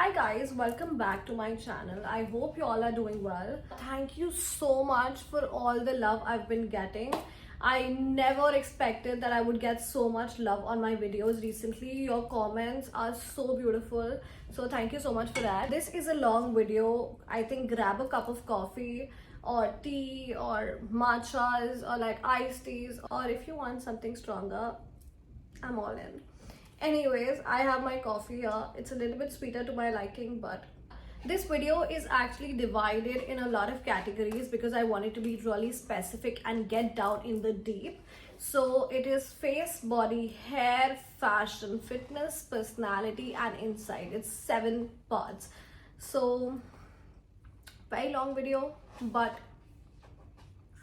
Hi guys, welcome back to my channel. I hope you all are doing well. Thank you so much for all the love I've been getting. I never expected that I would get so much love on my videos recently. Your comments are so beautiful. So thank you so much for that. This is a long video. I think grab a cup of coffee or tea or matchas or like iced teas, or if you want something stronger, I'm all in. Anyways, I have my coffee here. It's a little bit sweeter to my liking, but this video is actually divided in a lot of categories because I want it to be really specific and get down in the deep. So it is face, body, hair, fashion, fitness, personality, and insight. It's 7 parts. So very long video, but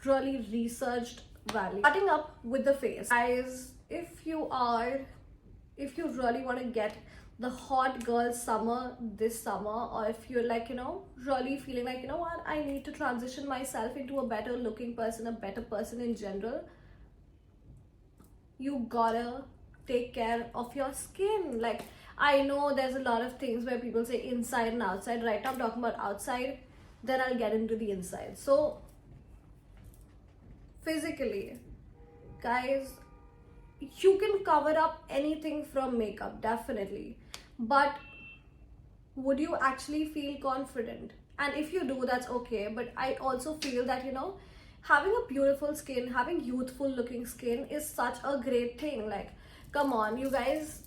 really researched value. Starting up with the face, guys, if you really want to get the hot girl summer this summer, or if you're like, really feeling like, what, I need to transition myself into a better looking person, a better person in general, you gotta take care of your skin. Like, I know there's a lot of things where people say inside and outside. Right now I'm talking about outside, then I'll get into the inside. So physically, guys, you can cover up anything from makeup, definitely, but would you actually feel confident? And if you do, that's okay. But I also feel that, having a beautiful skin, having youthful looking skin is such a great thing. Like, come on, you guys,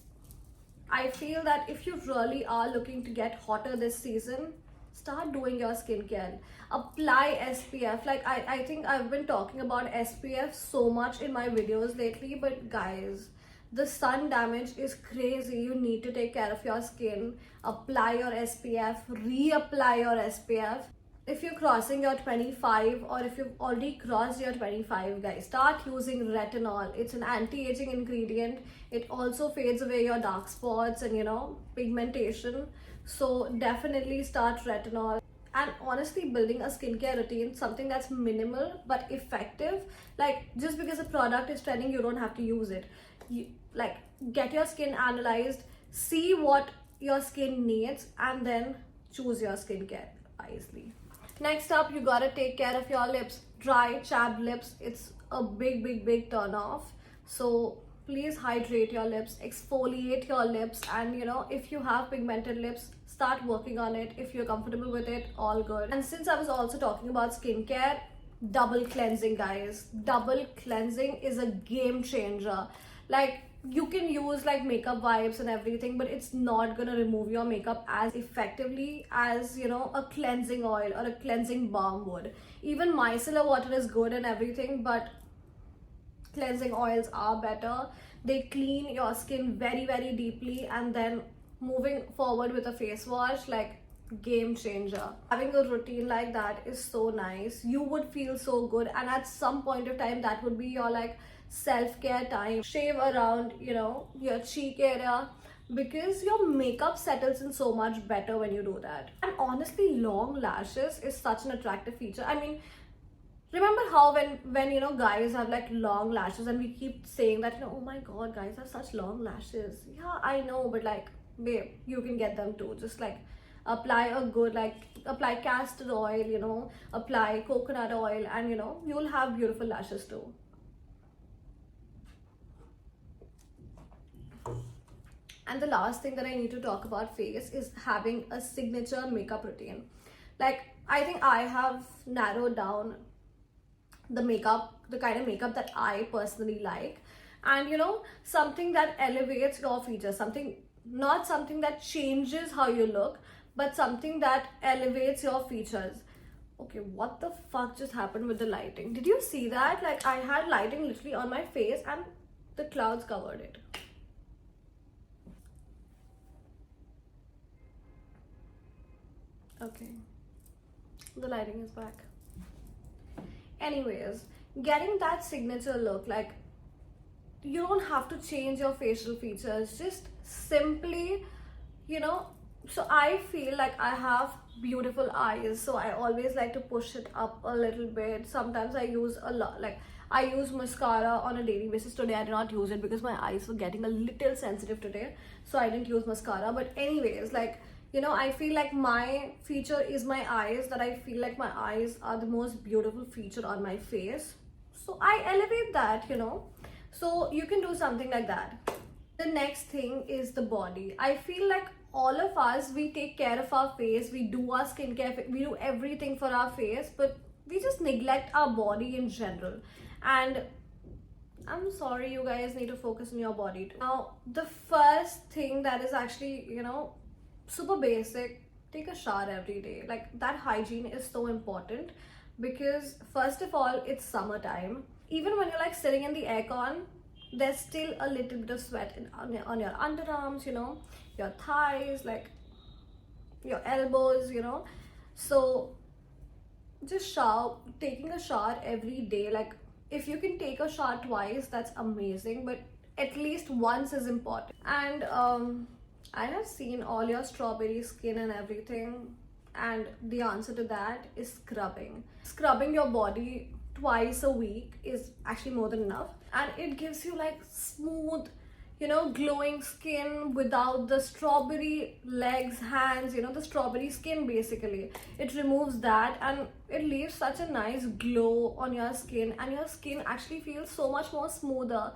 I feel that if you really are looking to get hotter this season, start doing your skincare. Apply SPF. Like, I think I've been talking about SPF so much in my videos lately, but guys, the sun damage is crazy. You need to take care of your skin. Apply your SPF, reapply your SPF. If you're crossing your 25, or if you've already crossed your 25, guys, start using retinol. It's an anti-aging ingredient. It also fades away your dark spots and pigmentation. So definitely start retinol. And honestly, building a skincare routine, something that's minimal but effective. Like, just because a product is trending, you don't have to use it. Like, get your skin analyzed, see what your skin needs, and then choose your skincare wisely. Next up, you gotta take care of your lips. Dry, chapped lips, it's a big turn off. So please hydrate your lips, exfoliate your lips, and if you have pigmented lips, start working on it. If you're comfortable with it, all good. And since I was also talking about skincare, double cleansing, guys. Double cleansing is a game changer. Like, you can use like makeup wipes and everything, but it's not gonna remove your makeup as effectively as a cleansing oil or a cleansing balm would. Even micellar water is good and everything, but cleansing oils are better. They clean your skin very deeply. And then moving forward with a face wash, like, game changer. Having a routine like that is so nice. You would feel so good, and at some point of time that would be your like self-care time. Shave around your cheek area, because your makeup settles in so much better when you do that. And honestly, long lashes is such an attractive feature. I mean, remember how when guys have like long lashes, and we keep saying that, oh my god, guys have such long lashes. Yeah, I know, but like, babe, you can get them too. Just like apply a good, like, apply castor oil, apply coconut oil, and you'll have beautiful lashes too. And the last thing that I need to talk about face is having a signature makeup routine. Like, I think I have narrowed down the kind of makeup that I personally like, and something that elevates your features, not something that changes how you look, but something that elevates your features. Okay, what the fuck just happened with the lighting? Did you see that? Like, I had lighting literally on my face and the clouds covered it. Okay, the lighting is back. Anyways, getting that signature look, like, you don't have to change your facial features, just simply, so I feel like I have beautiful eyes, so I always like to push it up a little bit. Sometimes I use a lot, like, I use mascara on a daily basis. Today I did not use it because my eyes were getting a little sensitive today, so I didn't use mascara. But anyways, like, I feel like my feature is my eyes, that I feel like my eyes are the most beautiful feature on my face. So I elevate that. So you can do something like that. The next thing is the body. I feel like all of us, we take care of our face, we do our skincare, we do everything for our face, but we just neglect our body in general. And I'm sorry, you guys need to focus on your body too. Now, the first thing that is actually, super basic, take a shower every day. Like, that hygiene is so important, because first of all, it's summertime. Even when you're like sitting in the aircon, there's still a little bit of sweat on your underarms, your thighs, like your elbows, So just shower, taking a shower every day. Like, if you can take a shower twice, that's amazing, but at least once is important. And I have seen all your strawberry skin and everything, and the answer to that is scrubbing your body twice a week is actually more than enough, and it gives you like smooth, glowing skin without the strawberry legs, hands, the strawberry skin. Basically, it removes that, and it leaves such a nice glow on your skin, and your skin actually feels so much more smoother.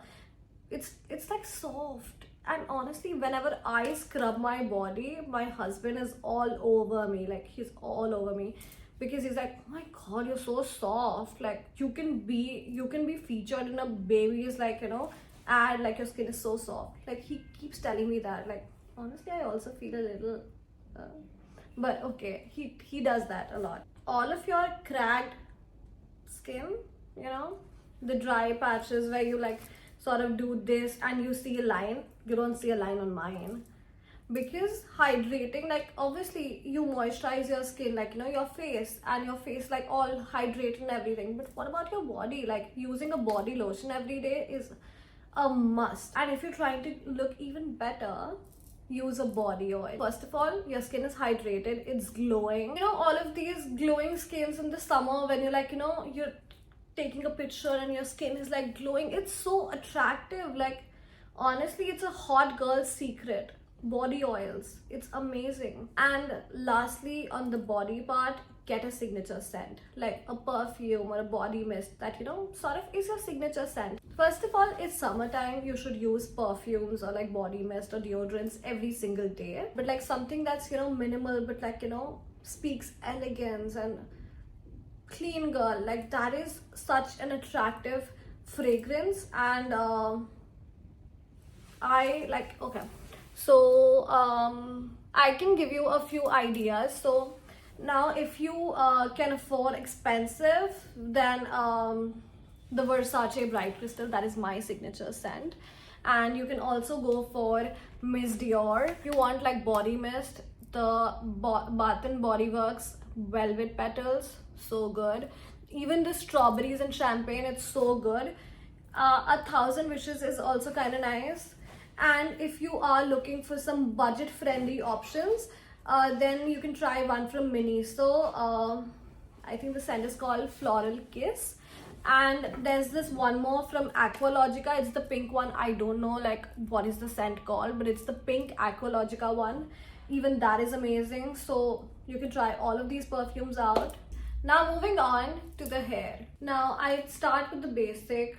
It's like soft. And honestly, whenever I scrub my body, my husband is all over me. Like, he's all over me, because he's like, oh my god, you're so soft. Like, you can be featured in a baby's, like, ad, like, your skin is so soft. Like, he keeps telling me that. Like, honestly, I also feel a little but okay, he does that a lot. All of your cracked skin, the dry patches where you like sort of do this and you see a line, you don't see a line on mine. Because hydrating, like, obviously you moisturize your skin, like, your face, and your face like all hydrated and everything, but what about your body? Like, using a body lotion every day is a must. And if you're trying to look even better, use a body oil. First of all, your skin is hydrated, it's glowing. All of these glowing skins in the summer, when you're like, you're taking a picture and your skin is like glowing, it's so attractive. Like, honestly, it's a hot girl's secret. Body oils, it's amazing. And lastly, on the body part, get a signature scent, like a perfume or a body mist that sort of is your signature scent. First of all, it's summertime, you should use perfumes or like body mist or deodorants every single day, but like something that's minimal, but like speaks elegance and clean girl. Like, that is such an attractive fragrance. And I like, okay, so I can give you a few ideas. So now, if you can afford expensive, then the Versace Bright Crystal, that is my signature scent. And you can also go for Miss Dior. If you want like body mist, the Bath and Body Works Velvet Petals, so good. Even the strawberries and champagne, it's so good. A Thousand Wishes is also kind of nice. And if you are looking for some budget friendly options, then you can try one from Mini. So I think the scent is called Floral Kiss. And there's this one more from Aqualogica. It's the pink one. I don't know like what is the scent called, but it's the pink Aqualogica one. Even that is amazing. So you can try all of these perfumes out. Now, moving on to the hair. Now, I start with the basic.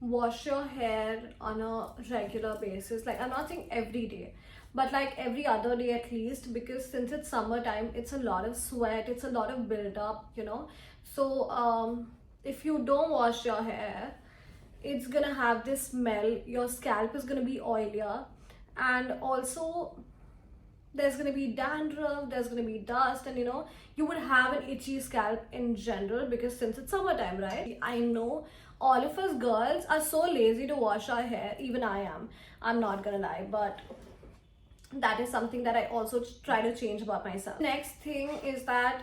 Wash your hair on a regular basis. Like, I'm not saying every day, but like every other day at least, because since it's summertime, it's a lot of sweat, it's a lot of build up, So if you don't wash your hair, it's gonna have this smell, your scalp is gonna be oilier, and also there's gonna be dandruff, there's gonna be dust, and you would have an itchy scalp in general, because since it's summertime, right? I know all of us girls are so lazy to wash our hair. Even I am, I'm not gonna lie, but that is something that I also try to change about myself. Next thing is that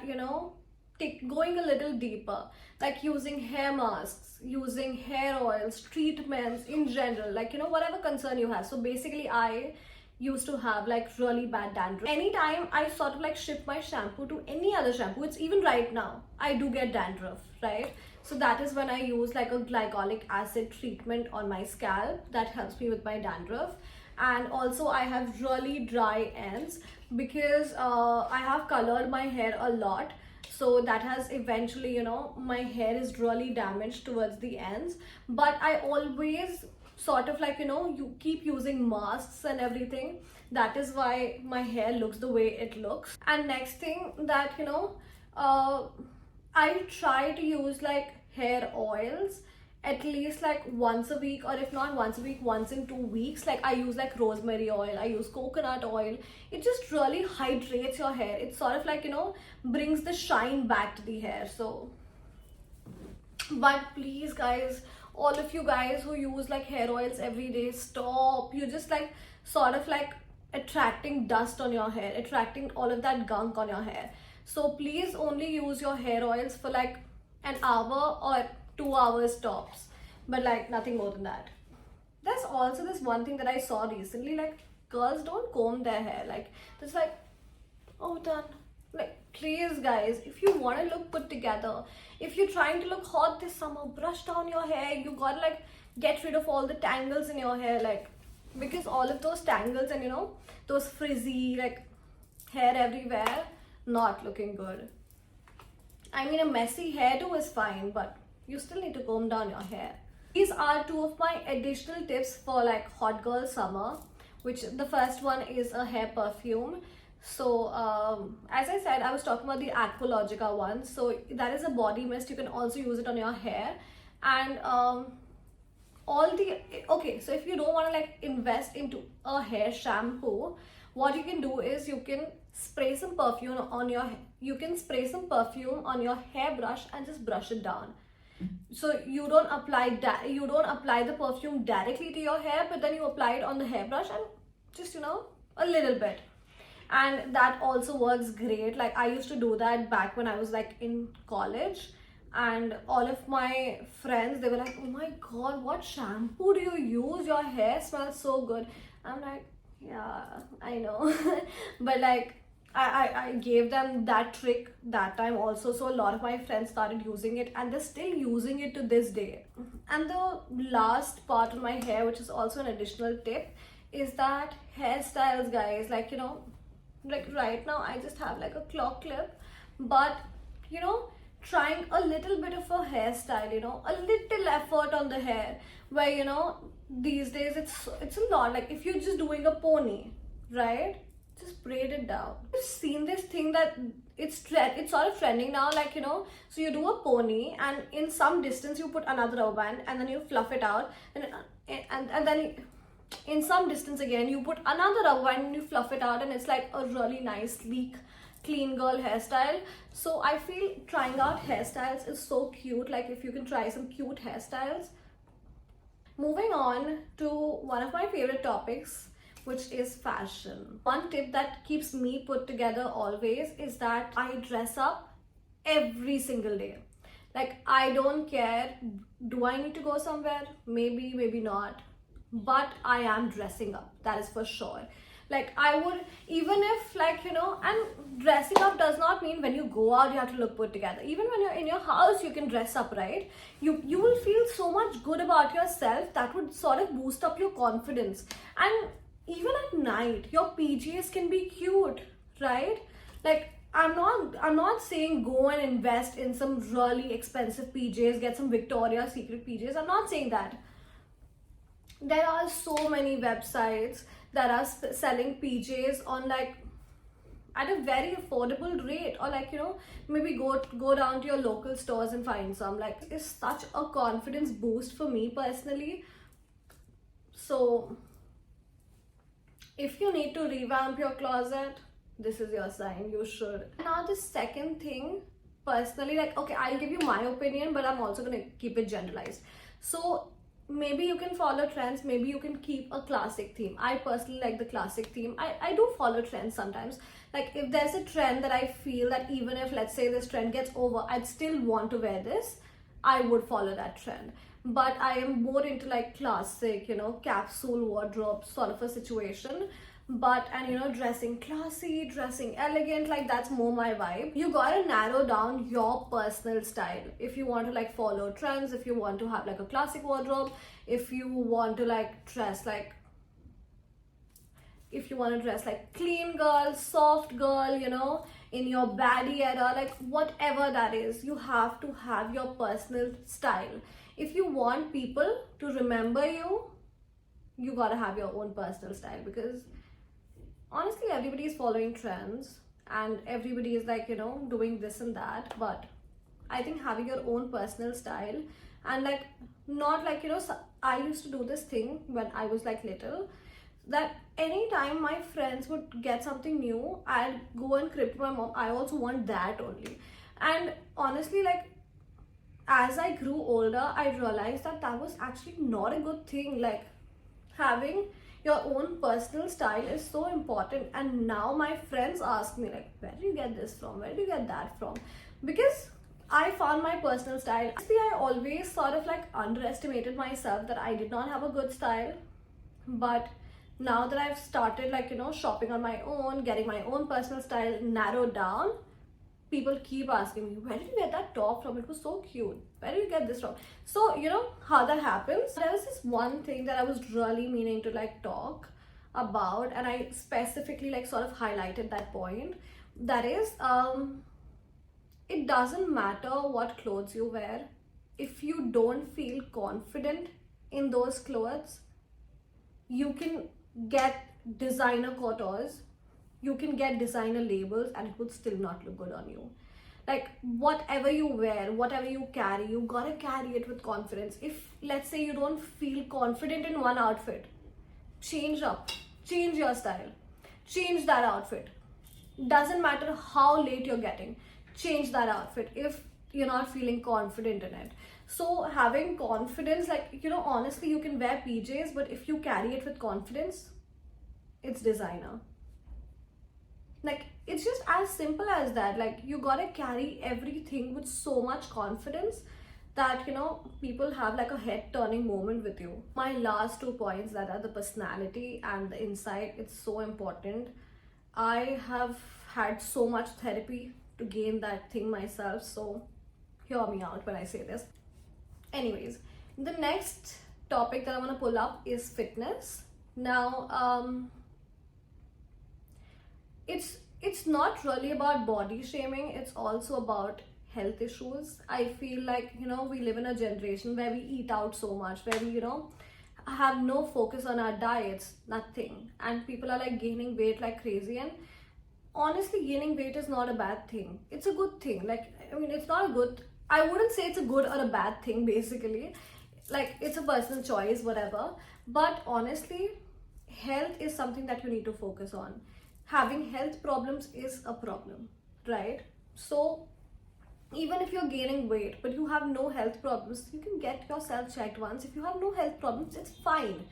going a little deeper, like using hair masks, using hair oils, treatments in general, like whatever concern you have. So basically, I used to have like really bad dandruff. Anytime I sort of like shift my shampoo to any other shampoo, it's even right now, I do get dandruff, right? So that is when I use like a glycolic acid treatment on my scalp that helps me with my dandruff. and also I have really dry ends because I have colored my hair a lot. So that has eventually, my hair is really damaged towards the ends. But I always sort of like, you keep using masks and everything. That is why my hair looks the way it looks. And next thing that, uh, I try to use like hair oils at least like once a week, or if not once a week, once in 2 weeks. Like I use like rosemary oil, I use coconut oil. It just really hydrates your hair. It sort of like, brings the shine back to the hair. So, but please guys, all of you guys who use like hair oils every day, stop. You just like sort of like attracting dust on your hair, attracting all of that gunk on your hair. So please only use your hair oils for like an hour or 2 hours tops, but like nothing more than that. There's also this one thing that I saw recently, like girls don't comb their hair. Like it's like, oh done. Like please guys, if you want to look put together, if you're trying to look hot this summer, brush down your hair. You gotta like get rid of all the tangles in your hair, like because all of those tangles and those frizzy like hair everywhere, not looking good. I mean, a messy hairdo is fine, but you still need to comb down your hair. These are two of my additional tips for like hot girl summer, which the first one is a hair perfume. So as I said, I was talking about the Aqualogica one. So that is a body mist. You can also use it on your hair. And okay, so if you don't want to like invest into a hair shampoo, what you can do is you can spray some perfume on your hairbrush and just brush it down. So you don't apply the perfume directly to your hair, but then you apply it on the hairbrush and just a little bit. And that also works great. Like I used to do that back when I was like in college, and all of my friends, they were like, oh my god, what shampoo do you use? Your hair smells so good. I'm like, yeah, I know. But like I gave them that trick that time also, so a lot of my friends started using it and they're still using it to this day. And the last part of my hair, which is also an additional tip, is that hairstyles, guys. Like like right now I just have like a claw clip, but trying a little bit of a hairstyle, a little effort on the hair, where these days it's a lot. Like if you're just doing a pony, right, just braid it down. I've seen this thing that it's sort of trending now, like so you do a pony and in some distance you put another rubber band and then you fluff it out, and then in some distance again you put another rubber band and you fluff it out, and it's like a really nice sleek clean girl hairstyle. So I feel trying out hairstyles is so cute. Like if you can try some cute hairstyles. Moving on to one of my favorite topics, which is fashion. One tip that keeps me put together always is that I dress up every single day. Like I don't care, do I need to go somewhere? Maybe, maybe not, but I am dressing up, that is for sure. Like I would, even if like and dressing up does not mean when you go out you have to look put together. Even when you're in your house you can dress up, right? You will feel so much good about yourself. That would sort of boost up your confidence. And even at night your PJs can be cute, right? Like I'm not saying go and invest in some really expensive PJs, get some Victoria's Secret PJs. I'm not saying that. There are so many websites that are selling PJs on like at a very affordable rate, or like maybe go down to your local stores and find some. Like it's such a confidence boost for me personally. So if you need to revamp your closet, this is your sign, you should. Now the second thing, personally, like okay, I'll give you my opinion, but I'm also gonna keep it generalized. So maybe you can follow trends, maybe you can keep a classic theme. I personally like the classic theme. I do follow trends sometimes. Like if there's a trend that I feel that even if let's say this trend gets over, I'd still want to wear this, I would follow that trend. But I am more into like classic, capsule wardrobe sort of a situation. But and dressing classy, dressing elegant, like that's more my vibe. You gotta narrow down your personal style. If you want to like follow trends, if you want to have like a classic wardrobe, if you want to like dress like if you want to dress like clean girl, soft girl, you know, in your baddie era, like whatever that is, you have to have your personal style. If you want people to remember you, you gotta have your own personal style, because honestly everybody is following trends and everybody is like, you know, doing this and that. But I think having your own personal style, and like not like, you know, I used to do this thing when I was like little, that anytime my friends would get something new, I'd go and crib to my mom, I also want that only. And honestly, like as I grew older, I realized that that was actually not a good thing. Like having your own personal style is so important. And now my friends ask me like, where do you get this from, where do you get that from? Because I found my personal style. See, I always sort of like underestimated myself that I did not have a good style. But now that I've started like, you know, shopping on my own, getting my own personal style narrowed down, people keep asking me, where did you get that top from? It was so cute. Where did you get this from? So, you know how that happens. There was this one thing that I was really meaning to like talk about, and I specifically like sort of highlighted that point. That is, it doesn't matter what clothes you wear. If you don't feel confident in those clothes, you can get designer couture, you can get designer labels, and it would still not look good on you. Like whatever you wear, whatever you carry, you gotta carry it with confidence. If let's say you don't feel confident in one outfit, change up, change your style, change that outfit. Doesn't matter how late you're getting, change that outfit if you're not feeling confident in it. So having confidence, like, you know, honestly you can wear PJs, but if you carry it with confidence, it's designer. Like it's just as simple as that. Like you gotta carry everything with so much confidence that, you know, people have like a head turning moment with you. My last 2 points, that are the personality and the insight, it's so important. I have had so much therapy to gain that thing myself, so hear me out when I say this. Anyways, the next topic that I want to pull up is fitness. Now, it's not really about body shaming, it's also about health issues. I feel like, you know, we live in a generation where we eat out so much, where we, you know, have no focus on our diets, nothing, and people are like gaining weight like crazy. And honestly, gaining weight is not a bad thing, it's a good thing. Like, I mean, it's not a good, I wouldn't say it's a good or a bad thing, basically. Like it's a personal choice, whatever. But honestly, health is something that you need to focus on. Having health problems is a problem, right? So even if you're gaining weight but you have no health problems, you can get yourself checked once. If you have no health problems, it's fine,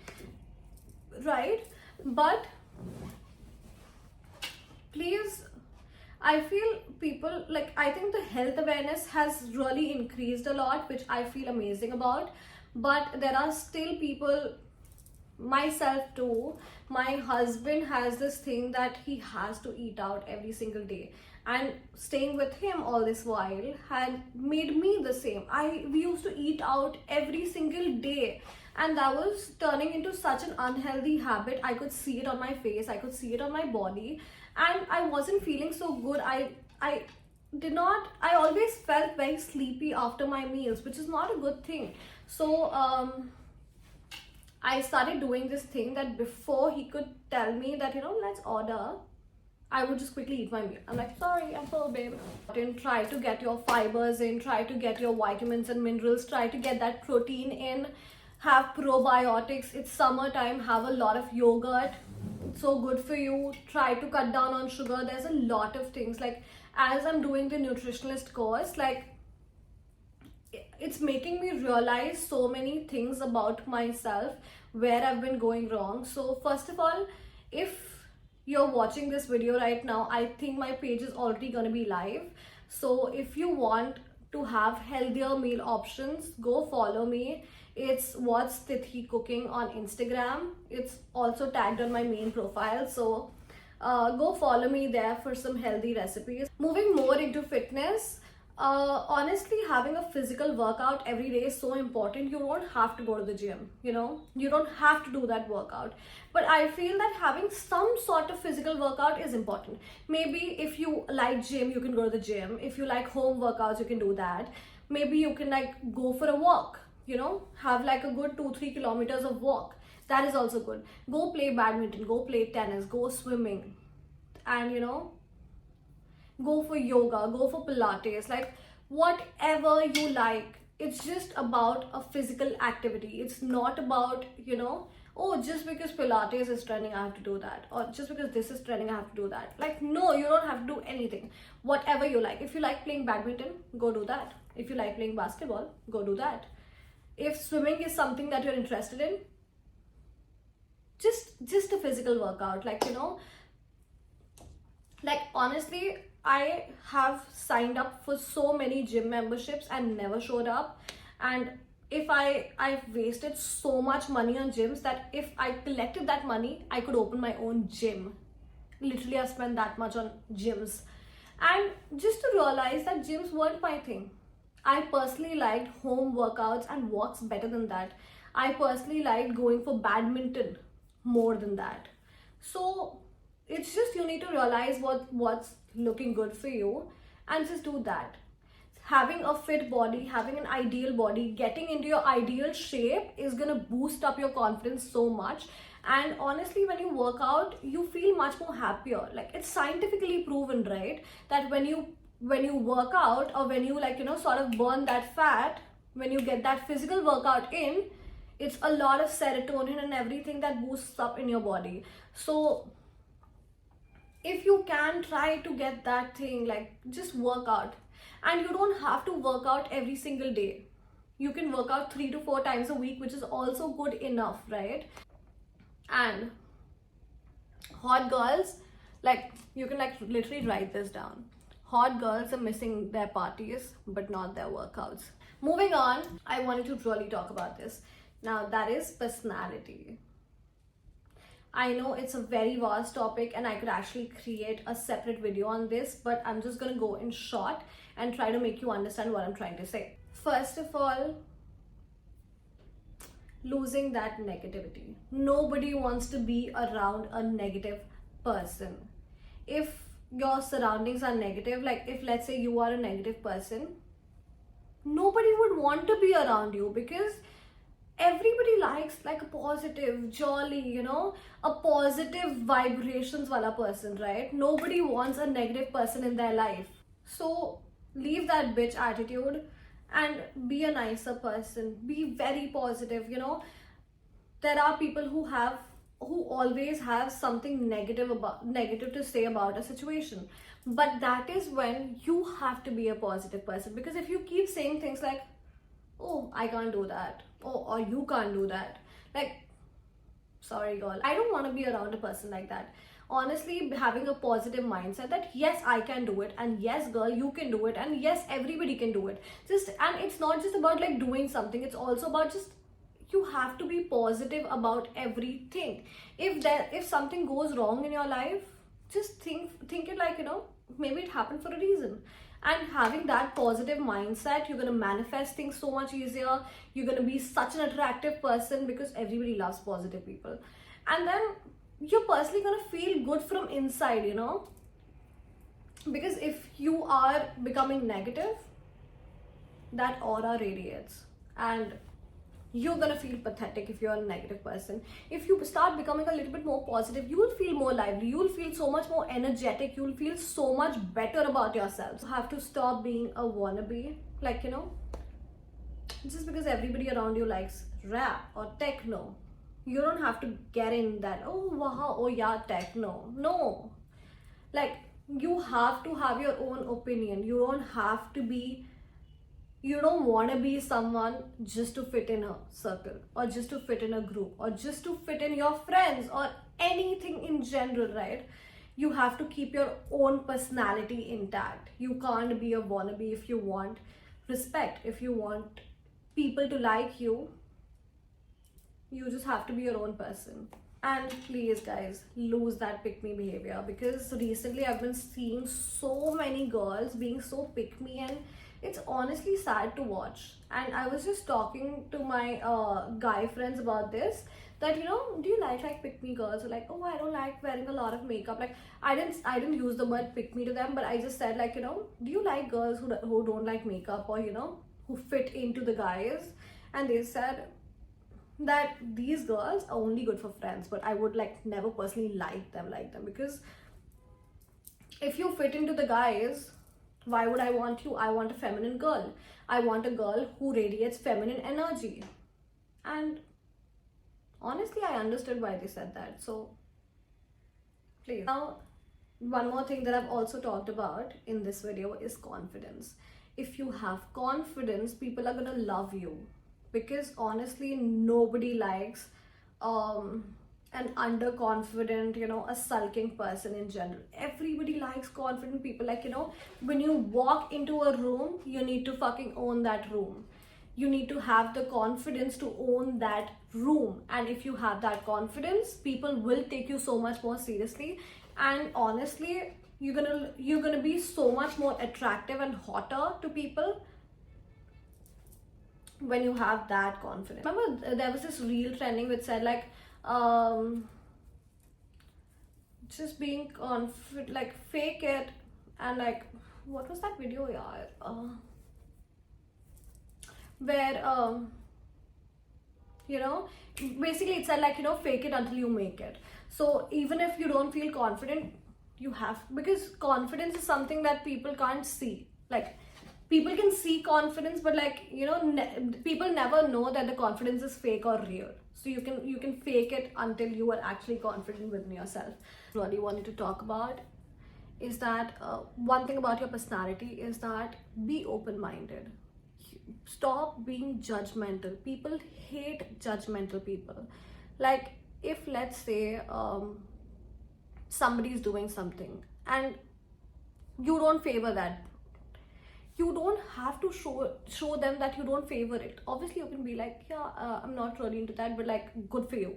right? But please, I feel people, like, I think the health awareness has really increased a lot, which I feel amazing about. But there are still people, myself too, my husband has this thing that he has to eat out every single day, and staying with him all this while had made me the same. We used to eat out every single day, and that was turning into such an unhealthy habit. I could see it on my face, I could see it on my body, and I wasn't feeling so good. I always felt very sleepy after my meals, which is not a good thing. So I started doing this thing that before he could tell me that, you know, let's order, I would just quickly eat my meal. I'm like, sorry, I'm full, babe. And try to get your fibers in, try to get your vitamins and minerals, try to get that protein in, have probiotics. It's summertime, have a lot of yogurt. It's so good for you. Try to cut down on sugar. There's a lot of things. Like, as I'm doing the nutritionist course, like, it's making me realize so many things about myself where I've been going wrong. So first of all, if you're watching this video right now, I think my page is already going to be live. So if you want to have healthier meal options, go follow me. It's What's Tithi Cooking on Instagram. It's also tagged on my main profile. So go follow me there for some healthy recipes. Moving more into fitness, Honestly, having a physical workout every day is so important. You don't have to go to the gym, you don't have to do that workout. But I feel that having some sort of physical workout is important. Maybe if you like gym, you can go to the gym. If you like home workouts, you can do that. Maybe you can like go for a walk, have like a good 2-3 kilometers of walk. That is also good. Go play badminton, go play tennis, go swimming, and go for yoga, go for Pilates, like whatever you like. It's just about a physical activity. It's not about, oh, just because Pilates is trending, I have to do that. Or just because this is trending, I have to do that. Like, no, you don't have to do anything. Whatever you like. If you like playing badminton, go do that. If you like playing basketball, go do that. If swimming is something that you're interested in, just a physical workout. Like honestly, I have signed up for so many gym memberships and never showed up. And if I've wasted so much money on gyms that if I collected that money, I could open my own gym. Literally, I've spent that much on gyms. And just to realize that gyms weren't my thing. I personally liked home workouts and walks better than that. I personally liked going for badminton more than that. So it's just, you need to realize what's looking good for you and just do that. Having a fit body, having an ideal body, getting into your ideal shape is going to boost up your confidence so much. And honestly, when you work out, you feel much more happier. Like, it's scientifically proven, right, that when you work out, or when you sort of burn that fat, when you get that physical workout in, it's a lot of serotonin and everything that boosts up in your body. So if you can try to get that thing, like, just work out. And you don't have to work out every single day. You can work out 3 to 4 times a week, which is also good enough, right? And hot girls, like, you can like literally write this down. Hot girls are missing their parties but not their workouts. Moving on, I wanted to really talk about this. Now, that is personality. I know it's a very vast topic and I could actually create a separate video on this, but I'm just gonna go in short and try to make you understand what I'm trying to say. First of all, losing that negativity. Nobody wants to be around a negative person. If your surroundings are negative, like if let's say you are a negative person, nobody would want to be around you, because everybody likes like a positive, jolly, a positive vibrations wala person, right? Nobody wants a negative person in their life. So leave that bitch attitude and be a nicer person. Be very positive. There are people who always have something negative to say about a situation, but that is when you have to be a positive person. Because if you keep saying things like, oh, I can't do that, oh, or you can't do that, like, sorry girl, I don't want to be around a person like that. Honestly, having a positive mindset that yes, I can do it, and yes girl, you can do it, and yes, everybody can do it. And it's not just about like doing something, it's also about just, you have to be positive about everything. If something goes wrong in your life, just think it like, maybe it happened for a reason. And having that positive mindset, you're going to manifest things so much easier. You're going to be such an attractive person, because everybody loves positive people. And then you're personally going to feel good from inside, because if you are becoming negative, that aura radiates, and you're gonna feel pathetic if you're a negative person. If you start becoming a little bit more positive, you will feel more lively, you will feel so much more energetic, you will feel so much better about yourself. You have to stop being a wannabe, like, just because everybody around you likes rap or techno, you don't have to get in that, oh wow, oh yeah, techno. No, like, you have to have your own opinion. You don't want to be someone just to fit in a circle, or just to fit in a group, or just to fit in your friends, or anything in general, right? You have to keep your own personality intact. You can't be a wannabe. If you want respect, if you want people to like you, you just have to be your own person. And please, guys, lose that pick me behavior, because recently I've been seeing so many girls being so pick me, and it's honestly sad to watch. And I was just talking to my guy friends about this, that do you like pick me girls? Or like, oh, I don't like wearing a lot of makeup. Like, I didn't use the word pick me to them, but I just said, like, do you like girls who don't like makeup, or who fit into the guys? And they said that these girls are only good for friends, but I would like never personally like them, because if you fit into the guys, why would I want you? I want a feminine girl. I want a girl who radiates feminine energy. And honestly, I understood why they said that. So please. Now, one more thing that I've also talked about in this video is confidence. If you have confidence, people are gonna love you, because honestly, nobody likes an underconfident, a sulking person in general. Everybody likes confident people. Like, when you walk into a room, you need to fucking own that room. You need to have the confidence to own that room. And if you have that confidence, people will take you so much more seriously. And honestly, you're gonna be so much more attractive and hotter to people when you have that confidence. Remember, there was this reel trending which said, like, just being confident, like, fake it, and like, what was that video, yeah? Where basically it said, like, fake it until you make it. So even if you don't feel confident, you have, because confidence is something that people can't see. Like, people can see confidence, but like, people never know that the confidence is fake or real. So you can fake it until you are actually confident within yourself. What I wanted to talk about is that one thing about your personality is that be open-minded. Stop being judgmental. People hate judgmental people. Like, if let's say somebody is doing something and you don't favor that, you don't have to show them that you don't favor it. Obviously, you can be like, yeah, I'm not really into that, but like, good for you.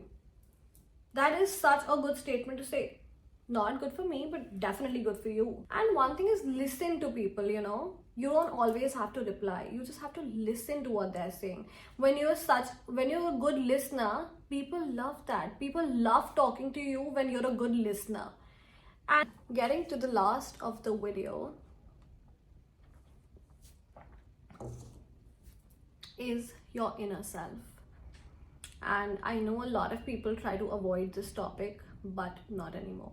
That is such a good statement to say. Not good for me, but definitely good for you. And one thing is, listen to people. You don't always have to reply. You just have to listen to what they're saying. When you're a good listener, people love that. People love talking to you when you're a good listener. And getting to the last of the video is your inner self. And I know a lot of people try to avoid this topic, but not anymore.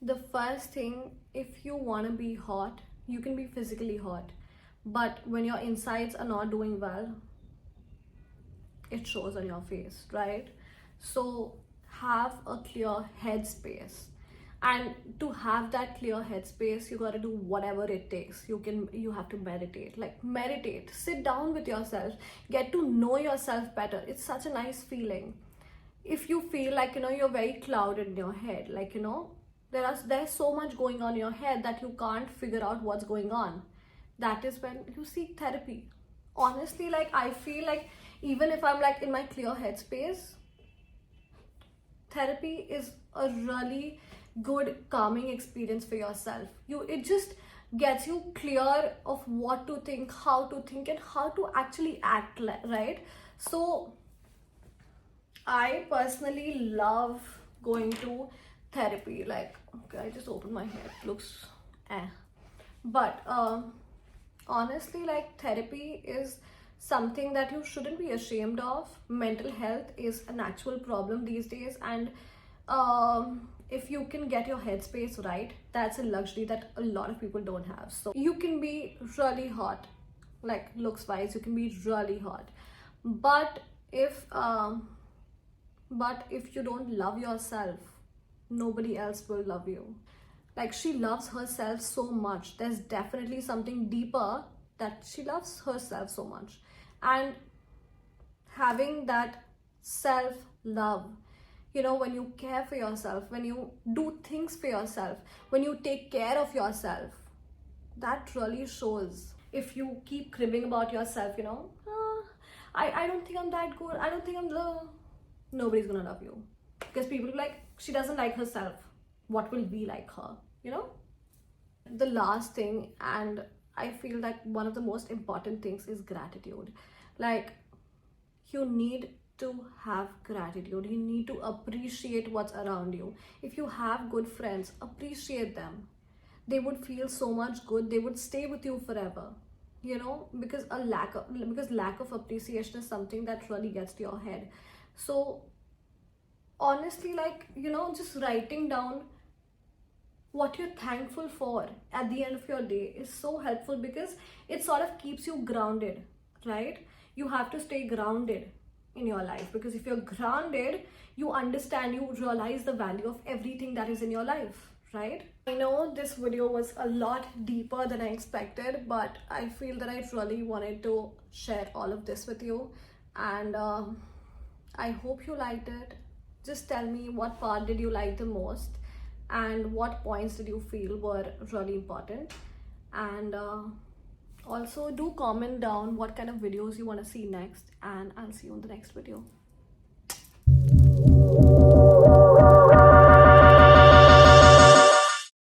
The first thing, if you want to be hot, you can be physically hot, but when your insides are not doing well, it shows on your face, right? So have a clear headspace. And to have that clear headspace, you got to do whatever it takes. You have to meditate. Like, meditate, sit down with yourself, get to know yourself better. It's such a nice feeling. If you feel like you're very clouded in your head, like there's so much going on in your head that you can't figure out what's going on, that is when you seek therapy. Honestly, like, I feel like even if I'm like in my clear headspace, therapy is a really good calming experience for yourself. It just gets you clear of what to think, how to think, and how to actually act, right? So I personally love going to therapy. Like, okay, I just opened my head, looks but honestly, like, therapy is something that you shouldn't be ashamed of. Mental health is an actual problem these days, and if you can get your headspace right, that's a luxury that a lot of people don't have. So you can be really hot, like, looks wise, you can be really hot, but if you don't love yourself, nobody else will love you. Like, she loves herself so much. There's definitely something deeper, that she loves herself so much. And having that self-love, when you care for yourself, when you do things for yourself, when you take care of yourself, that really shows. If you keep cribbing about yourself, I don't think I'm that good, I don't think I'm the nobody's gonna love you. Because people will be like, she doesn't like herself. What will we like her? You know? The last thing, and I feel that one of the most important things, is gratitude. Like, you need to have gratitude. You need to appreciate what's around you. If you have good friends, appreciate them. They would feel so much good. They would stay with you forever. You know, because lack of appreciation is something that really gets to your head. So honestly, like, you know, just writing down what you're thankful for at the end of your day is so helpful, because it sort of keeps you grounded, right? You have to stay grounded in your life, because if you're grounded, you understand, you realize the value of everything that is in your life, right? I know this video was a lot deeper than I expected, but I feel that I really wanted to share all of this with you, and I hope you liked it. Just tell me, what part did you like the most, and what points did you feel were really important, and also do comment down what kind of videos you want to see next, and I'll see you in the next video.